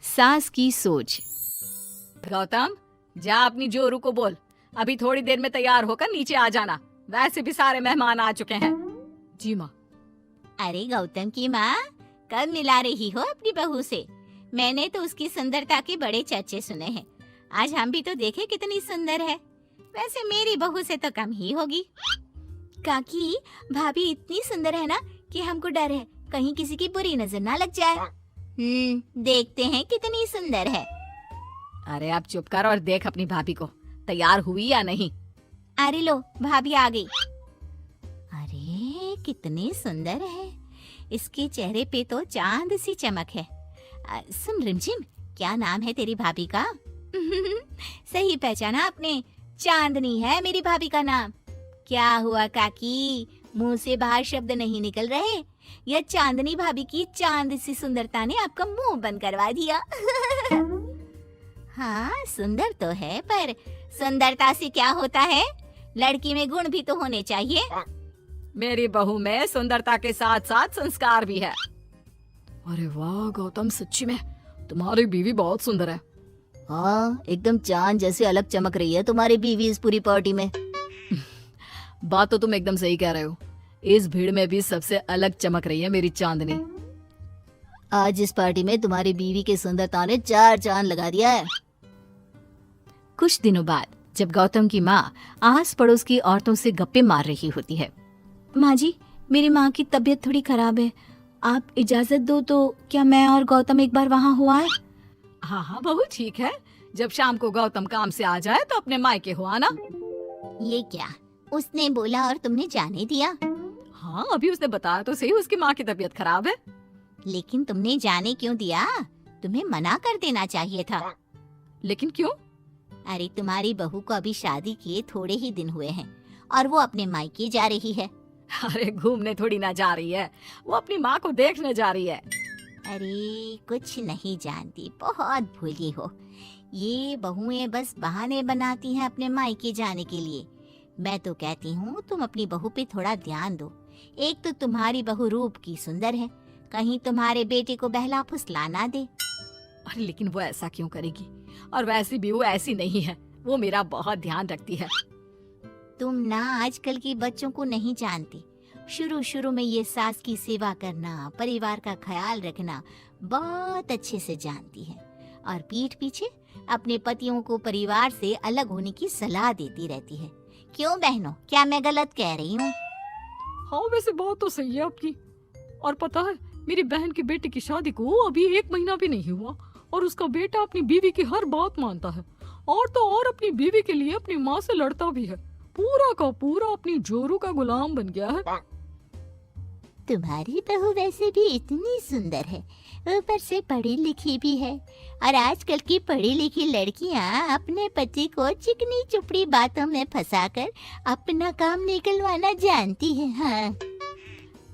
सास की सोच। गौतम, जा अपनी जोरू को बोल, अभी थोड़ी देर में तैयार होकर नीचे आ जाना। वैसे भी सारे मेहमान आ चुके हैं। जी माँ। अरे गौतम की माँ, कब मिला रही हो अपनी बहू से? मैंने तो उसकी सुंदरता के बड़े चर्चे सुने हैं। आज हम भी तो देखे कितनी सुंदर है। वैसे मेरी बहू से तो कम ही होगी। काकी, भाभी इतनी सुंदर है ना कि हमको डर है कहीं किसी की बुरी नजर ना लग जाए। देखते हैं कितनी सुंदर है। अरे आप चुप कर और देख अपनी भाभी को, तैयार हुई या नहीं। अरे लो, भाभी आ गई। अरे कितनी सुंदर है, इसके चेहरे पे तो चांद सी चमक है। सुन रिमझिम, क्या नाम है तेरी भाभी का? सही पहचाना आपने, चांदनी है मेरी भाभी का नाम। क्या हुआ काकी, मुंह से बाहर शब्द नहीं निकल रहे? यह चांदनी भाभी की चांद सी सुंदरता ने आपका मुंह बंद करवा दिया। हाँ सुंदर तो है, पर सुंदरता से क्या होता है? लड़की में गुण भी तो होने चाहिए। मेरी बहू में सुंदरता के साथ साथ संस्कार भी है। अरे वाह गौतम, सच्ची में तुम्हारी बीवी बहुत सुंदर है। हाँ, एकदम चांद जैसे अलग चमक रही है तुम्हारी बीवी इस पूरी पार्टी में। बात तो तुम एकदम सही कह रहे हो। इस भीड़ में भी सबसे अलग चमक रही है मेरी चांदनी। आज इस पार्टी में तुम्हारी बीवी की सुंदरता ने 4 चांद लगा दिया है। कुछ दिनों बाद जब गौतम की माँ आस पड़ोस की औरतों से गप्पे मार रही होती है। माँ जी, मेरी माँ की तबीयत थोड़ी खराब है, आप इजाजत दो तो क्या मैं और गौतम एक बार वहाँ हो आए? हाँ हाँ बहू, ठीक है। जब शाम को गौतम काम से आ जाए तो अपने मायके हो आना। ये क्या, उसने बोला और तुमने जाने दिया? हाँ, अभी उसने बताया तो सही, उसकी माँ की तबीयत खराब है। लेकिन तुमने जाने क्यों दिया? तुम्हें मना कर देना चाहिए था। लेकिन क्यों? अरे तुम्हारी बहू को अभी शादी किए थोड़े ही दिन हुए हैं और वो अपने मायके जा रही है। अरे घूमने थोड़ी ना जा रही है, वो अपनी माँ को देखने जा रही है। अरे कुछ नहीं जानती, बहुत भोली हो। ये बहुएं बस बहाने बनाती हैं अपने मायके जाने के लिए। मैं तो कहती हूँ तुम अपनी बहू पे थोड़ा ध्यान दो। एक तो तुम्हारी बहू रूप की सुंदर है, कहीं तुम्हारे बेटे को बहला फुसला ना दे। अरे लेकिन वो ऐसा क्यों करेगी? और वैसे भी वो ऐसी नहीं है, वो मेरा बहुत ध्यान रखती है। तुम ना आजकल के बच्चों को नहीं जानती। शुरू शुरू में ये सास की सेवा करना, परिवार का ख्याल रखना बहुत अच्छे से जानती है, और पीठ पीछे अपने पतियों को परिवार से अलग होने की सलाह देती रहती है। क्यों बहनों, क्या मैं गलत कह रही हूँ? हाँ वैसे बात तो सही है आपकी। और पता है, मेरी बहन के बेटे की शादी को अभी 1 महीना भी नहीं हुआ और उसका बेटा अपनी बीवी की हर बात मानता है, और तो और अपनी बीवी के लिए अपनी माँ से लड़ता भी है। पूरा का पूरा अपनी जोरू का गुलाम बन गया है। तुम्हारी बहू वैसे भी इतनी सुंदर है, ऊपर से पढ़ी लिखी भी है, और आजकल की पढ़ी लिखी लड़कियां अपने पति को चिकनी चुपड़ी बातों में फंसाकर अपना काम निकलवाना जानती है। हाँ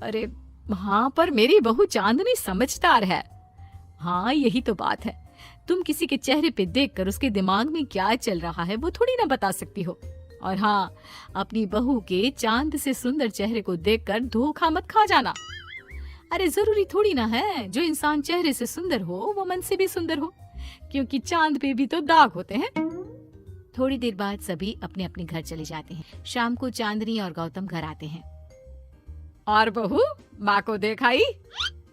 अरे हाँ, पर मेरी बहू चांदनी समझदार है। हाँ यही तो बात है, तुम किसी के चेहरे पे देखकर उसके दिमाग में क्या चल रहा है वो थोड़ी ना बता सकती हो। और हाँ, अपनी बहू के चांद से सुंदर चेहरे को देखकर धोखा मत खा जाना। अरे जरूरी थोड़ी ना है जो इंसान चेहरे से सुंदर हो वो मन से भी सुंदर हो, क्योंकि चांद पे भी तो दाग होते हैं। थोड़ी देर बाद सभी अपने अपने घर चले जाते हैं। शाम को चांदनी और गौतम घर आते हैं। और बहू, माँ को देखाई?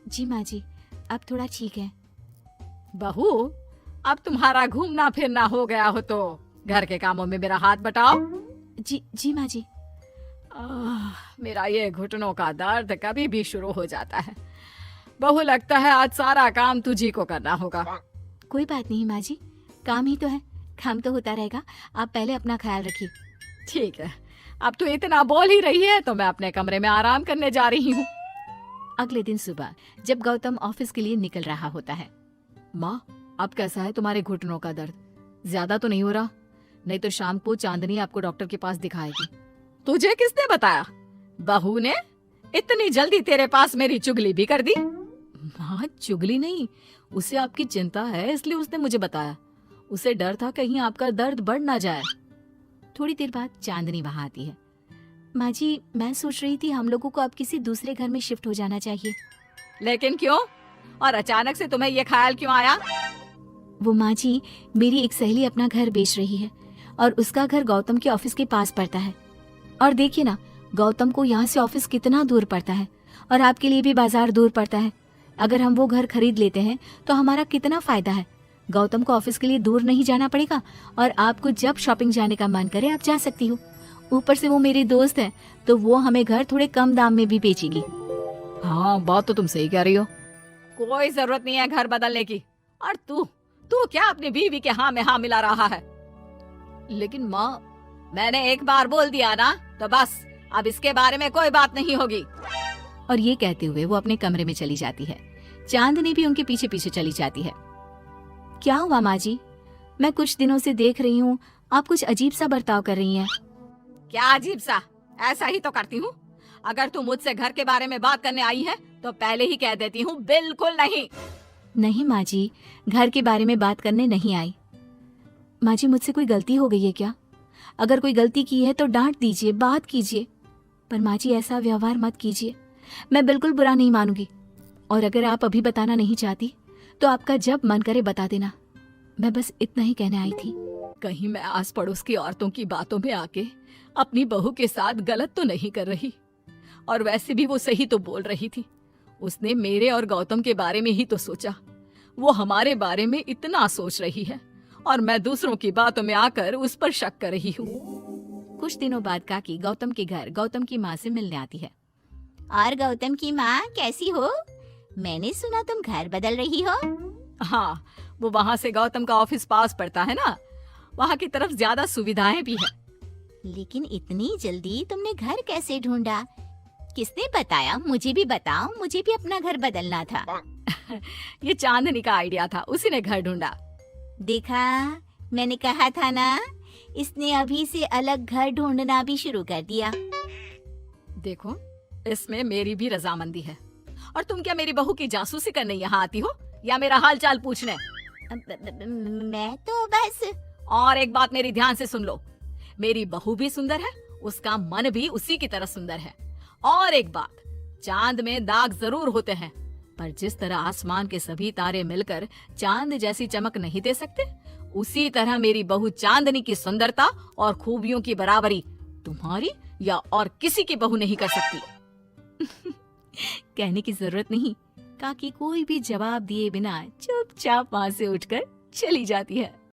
जी माँ जी, अब थोड़ा ठीक है। बहू, अब तुम्हारा घूमना फिरना हो गया हो तो घर के कामों में मेरा हाथ बटाओ। जी माँ जी। मेरा ये घुटनों का दर्द कभी भी शुरू हो जाता है। बहू, लगता है आज सारा काम तुझी को करना होगा। कोई बात नहीं माँ जी, काम ही तो है, काम तो होता रहेगा। आप पहले अपना ख्याल रखिए। ठीक है, अब तो इतना बोल ही रही है तो मैं अपने कमरे में आराम करने जा रही हूँ। अगले दिन सुबह जब गौतम ऑफिस के लिए निकल रहा होता है। माँ, अब कैसा है तुम्हारे घुटनों का दर्द? ज्यादा तो नहीं हो रहा? नहीं तो शाम को चांदनी आपको डॉक्टर के पास दिखाएगी। तुझे किसने बताया? बहू ने इतनी जल्दी तेरे पास मेरी चुगली भी कर दी? माँ, चुगली नहीं, उसे आपकी चिंता है इसलिए उसने मुझे बताया। उसे डर था कहीं आपका दर्द बढ़ ना जाए। थोड़ी देर बाद चांदनी वहाँ आती है। माँ जी, मैं सोच रही थी हम लोगों को अब किसी दूसरे घर में शिफ्ट हो जाना चाहिए। लेकिन क्यों? और अचानक से तुम्हें ये ख्याल क्यों आया? वो माँ जी, मेरी एक सहेली अपना घर बेच रही है और उसका घर गौतम के ऑफिस के पास पड़ता है। और देखिए ना, गौतम को यहाँ से ऑफिस कितना दूर पड़ता है और आपके लिए भी बाजार दूर पड़ता है। अगर हम वो घर खरीद लेते हैं तो हमारा कितना फायदा है। गौतम को ऑफिस के लिए दूर नहीं जाना पड़ेगा और आपको जब शॉपिंग जाने का मन करे आप जा सकती हो। ऊपर से वो मेरी दोस्त है तो वो हमें घर थोड़े कम दाम में भी बेचेगी। हाँ, बात तो तुम सही कह रही हो। कोई जरूरत नहीं है घर बदलने की। और तू तू क्या अपनी बीवी के हाँ में हाँ मिला रहा है? लेकिन माँ, मैंने एक बार बोल दिया ना, तो बस अब इसके बारे में कोई बात नहीं होगी। और ये कहते हुए वो अपने कमरे में चली जाती है। चांदनी भी उनके पीछे पीछे चली जाती है। क्या हुआ माँ जी? मैं कुछ दिनों से देख रही हूँ आप कुछ अजीब सा बर्ताव कर रही हैं। क्या अजीब सा? ऐसा ही तो करती हूँ। अगर तू मुझसे घर के बारे में बात करने आई है तो पहले ही कह देती हूँ, बिल्कुल नहीं। नहीं माँ जी, घर के बारे में बात करने नहीं आई। माँ जी, मुझसे कोई गलती हो गई है क्या? अगर कोई गलती की है तो डांट दीजिए, बात कीजिए, पर माँ जी ऐसा व्यवहार मत कीजिए। मैं बिल्कुल बुरा नहीं मानूंगी। और अगर आप अभी बताना नहीं चाहती तो आपका जब मन करे बता देना। मैं बस इतना ही कहने आई थी। कहीं मैं आस पड़ोस की औरतों की बातों में आके अपनी बहू के साथ गलत तो नहीं कर रही? और वैसे भी वो सही तो बोल रही थी। उसने मेरे और गौतम के बारे में ही तो सोचा। वो हमारे बारे में इतना सोच रही है और मैं दूसरों की बातों में आकर उस पर शक कर रही हूँ। कुछ दिनों बाद काकी गौतम के घर गौतम की माँ से मिलने आती है। और गौतम की माँ कैसी हो? मैंने सुना तुम घर बदल रही हो। हाँ, वो वहाँ से गौतम का ऑफिस पास पड़ता है ना, वहाँ की तरफ ज्यादा सुविधाएं भी है। लेकिन इतनी जल्दी तुमने घर कैसे ढूंढा? किसने बताया? मुझे भी बताओ, मुझे भी अपना घर बदलना था। ये चांदनी का आइडिया था, उसी ने घर ढूंढा। देखा, मैंने कहा था ना, इसने अभी से अलग घर ढूंढना भी शुरू कर दिया। देखो, इसमें मेरी भी रजामंदी है। और तुम क्या मेरी बहू की जासूसी करने यहाँ आती हो या मेरा हाल चाल पूछने? मैं तो बस। और एक बात मेरी ध्यान से सुन लो, मेरी बहू भी सुंदर है, उसका मन भी उसी की तरह सुंदर है। और एक बात, चांद में दाग जरूर होते हैं, पर जिस तरह आसमान के सभी तारे मिलकर चांद जैसी चमक नहीं दे सकते, उसी तरह मेरी बहू चांदनी की सुंदरता और खूबियों की बराबरी तुम्हारी या और किसी की बहू नहीं कर सकती। कहने की जरूरत नहीं। काकी कोई भी जवाब दिए बिना चुपचाप वहां से उठकर चली जाती है।